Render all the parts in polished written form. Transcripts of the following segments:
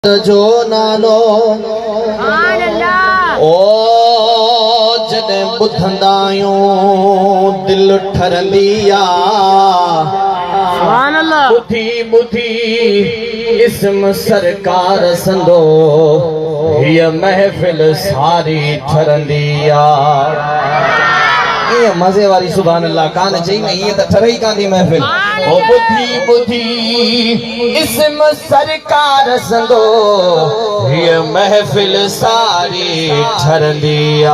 जो नालो ओ जॾहिं ॿुधंदा आहियूं दिल ठरंदी आ। ॿुधी ॿुधी इस्म सरकार संदो हीअ महफ़िल सारी ठरंदी आ। ये मजे वाली सुभान अल्लाह कान चई न ये त ठरई कांदी महफ़िल। ओ बुधी बुधी इस्म सरकार संदो ये महफ़िल सारी ठरंदी आ।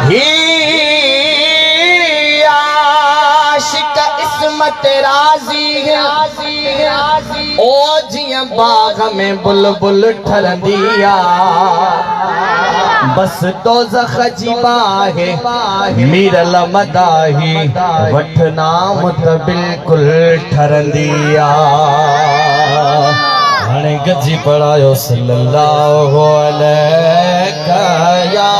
ही आशिक इस्मत राज़ी ओ जियां बाग में बुलबुल ठरंदी आ। बस दोज़ख जी बाहे मीरल मदाही वठना मुत बिल्कुल ठरंदी आ। हाणे गजी पढ़ायो सल्लल्लाहु अलैहि या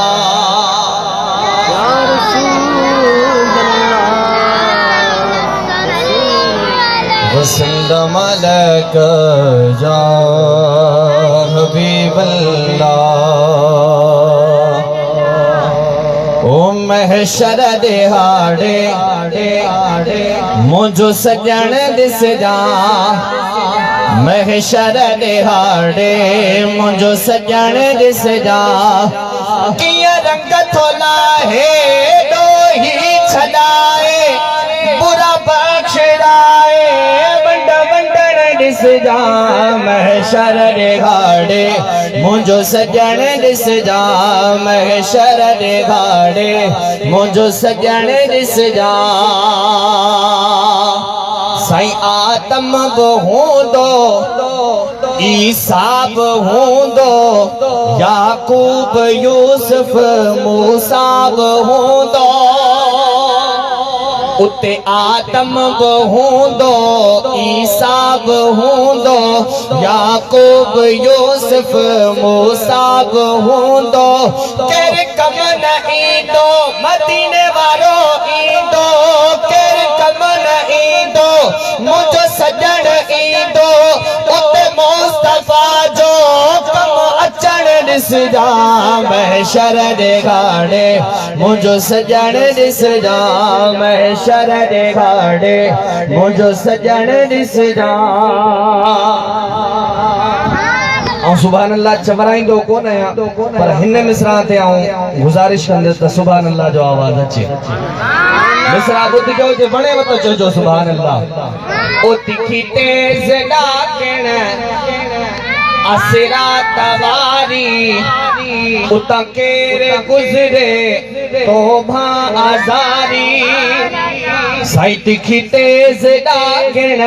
वसल्लम अलैका या हबीबल्लाह। ओ महशर दिहाड़े मुझो सजण दिस जा। महशर दिहाड़े मुझो सजण दिस जा। किया रंग थोला है दोही छदाए बुरा बख्शराए बंड बंडण दिस जा। महशर दिहाड़े मुझो सजण दिस जा। महशर दिहाड़े मुझो सजण दिस जा। साईं आदम बि हूंदो ईसा बि हूंदो याकूब यूसुफ मूसा बि हूंदो। उते आदम बि हूंदो ईसा बि हूंदो याकूब यूसुफ मूसा बि हूंदो। केर कम न ईंदो मदीने वारो ईंदो। केर कम न ईंदो मुझो सजण ईंदो। उते मुस्तफा जो कम अचण ॾिस जा। महशर दिहाड़े मुझो सजण ॾिस जा। महशर दिहाड़े मुझो सजण ॾिस जा। ऐं सुभान अल्लाह चवराईंदो कोन आहियां पर हिन मिसरा ते आऊं गुज़ारिश कंदुसि त सुभान अल्लाह जो आवाज़ अचे। मिसरा ॿुध जो जे वणे त चइजो सुभान अल्लाह। ओ तिखी तेज़ ॾाकण असरा तवारी उतां केर गुज़रे तोभा आज़ारी। साईं तिखी तेज़ ॾाकण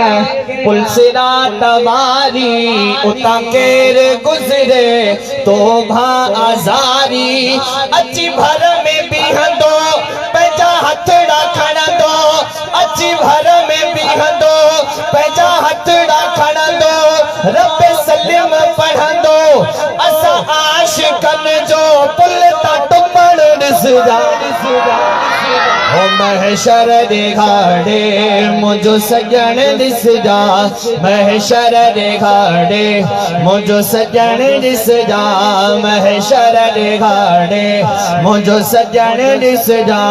पुलसिरा तवारी उतां केर गुज़रे तोभा आज़ारी। अची भर में बीहंदो पंहिंजा हथड़ा खणंदो। अची भर में बीहंदो पंहिंजा हथड़ा खणंदो। रब सलिम पढ़ंदो असां आशिकनि जो पुल ता टुपण ॾिस जा। ओ महशर दिहाड़े मुझो सजण ॾिस जा। महशर दिहाड़े मुझो सजण ॾिस जा। महशर दिहाड़े मुझो सजण ॾिस जा।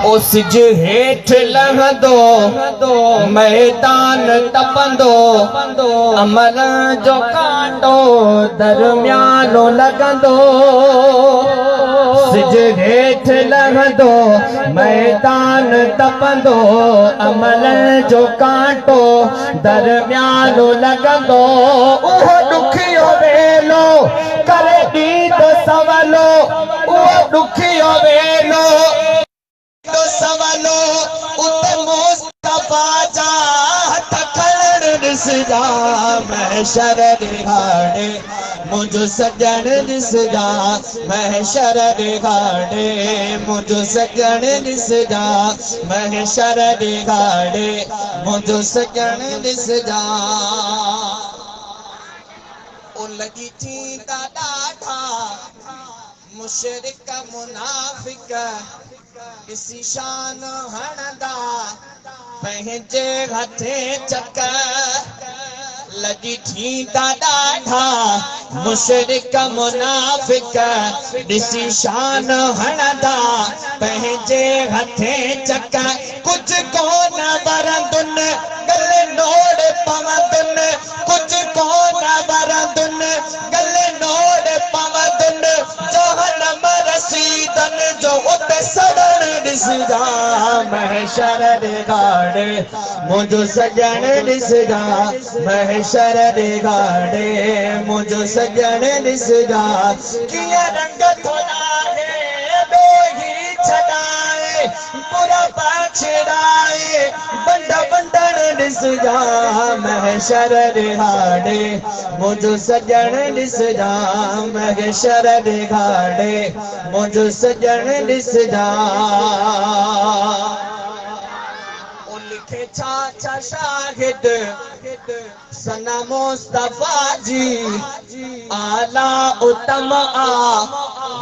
ओ सिज हेठ लहंदो मैदान तपंदो। अमल जो कांटो दरमियानो लॻंदो। सिज हेठ लहंदो मैदान तपंदो। अमल जो कांटो दरमियानो लॻंदो। उहो ॾुखियो वेलो करे ॾींदो सवलो। उहो ॾुखियो वेलो सवलो उते मुस्तफा जा हथ खणण ॾिस जा। महशर दिहाड़े मुझो सजण ॾिस जा। महशर दिहाड़े मुझो सजण ॾिस जा। महशर दिहाड़े मुझो सजण ॾिस जा। ओ लॻी थींदा ॾाढा मुशरिक मुनाफिक इसी शान हणदा पंहिंजे हथे चक लगी थी ॾाढा मुशरिक मुनाफिक ॾिसी शान हणदा पंहिंजे हथे चक कुछ कोन वरंदुन गले नोड़ पवंदुन कुछ कोन वरंदुन गले नोड़ पवंदुन जहन्नम रसीदन जो उते सड़न ॾिसदा महशर दे गाड़े मुंहिंजो सजण ॾिसदा महशर दे गाड़े मुंहिंजो सजण ॾिसदा कीअं रंग थो लाहे ॿेही छॾाए बुरा बख़्शदाए बंड बंडण ॾिसदा महशर दे गाड़े मुंहिंजो सजण ॾिसदा महशर दे गाड़े मुंहिंजो सजण ॾिसदा लिखे छा शाहिद सना मुस्तफा जी आला उत्तम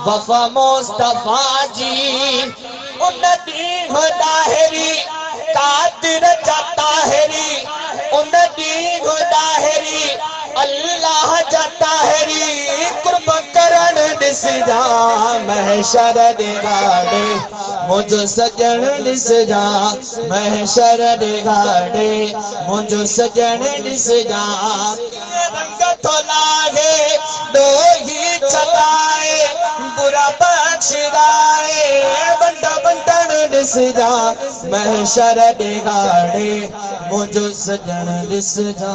वफा मुस्तफा जी उन ॾींहुं ॾाहिरी कादिर जा ताहिरी उन ॾींहुं ॾाहिरी अल्लाह जा ताहिरी कुर्ब करण ॾिसदा महशर दे गाड़े मुंहिंजो सजण ॾिसदा महशर दे गाड़े मुंहिंजो सजण ॾिसदा रंग थो लाहे ॾोही छॾाए बुरा बख़्शदाए बंड बंडण ॾिसदा महशर दे गाड़े मुंहिंजो सजण ॾिसदा